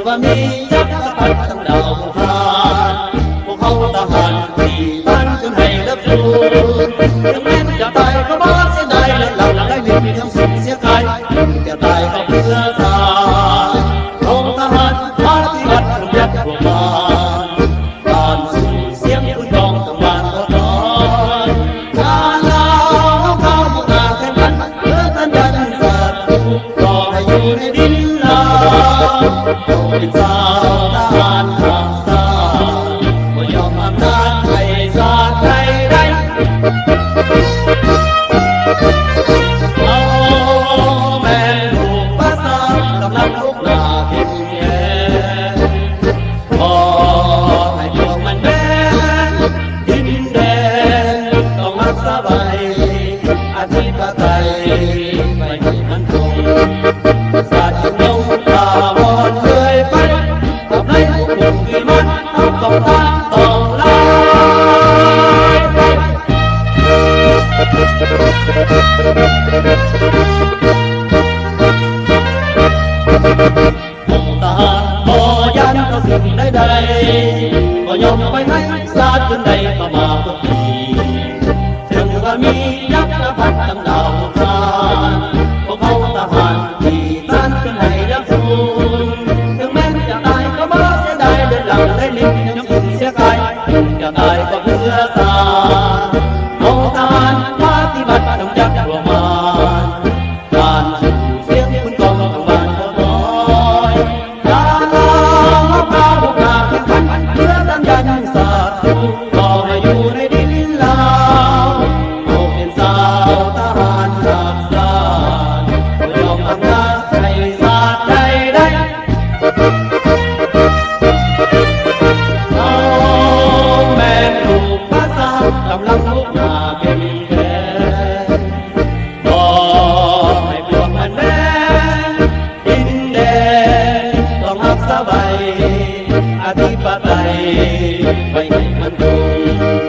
ว่ามีจักรพรรดิทั้งดาวพานพวกเขาทหารที่ตั้งขึ้นให้รับสู้ถึงแม้จะตายก็มาเสียดายและหลับได้ลิ้นทั้งสิ้นเสียกายจะตายก็เพื่อชาติองทหารปฏิบัติกำยัดพวกมันการสู้เสียงคุณกองกำลังก็ต่อยการลาเข้ามุกนาแข่งขันเพื่อสัญญาณศัตรูรอให้อยู่ในดินลาเป็นสาวทหารข้ามสายไม่ยอมอำนาจให้ชาติใดใดเอาแม่ลูกภาษากำลังลุกนาเข็มแย่ขอให้พวกมันแม่ดินแดนต้องรักษาไว้อธิปไตยไม่มีมันคงศาสตร์จึงลงตาบอนเลยไปทำไรพวกผมคือมันต้องตามต้องไล่องค์ทหารพอยันต่อสิ่งใดๆก็ยอมไปให้ศาสตร์จนใดก็มาทุกทีถึงว่ามียักษ์และพัดตั้งดาวพานพวกเขาทหารที่ตั้งขึ้นให้รับสู้ถึงแม้จะตายก็มาเสียดายเดินหลังได้ลิ้นยังอุ่นเสียกายจะตายก็เพื่อชาติองค์ทหารปฏิบัติต้องจักรวมานการสู้เสียงคุณกองกำลังก็น้อยการลาเข้ามุกนาแข่งขันเพื่อสัญญาณศัตรูรอให้อยู่ในดินลาวเป็นสาวทหารรักษาไม่ยอมอำนาจให้ศาสตร์ใดใดเอาแม่ลูกภาษากำลังลุกนาเข้มแข็งขอให้พวกมันแม่ดินแดนต้องรักษาไว้อธิปไตยไม่ให้มันคง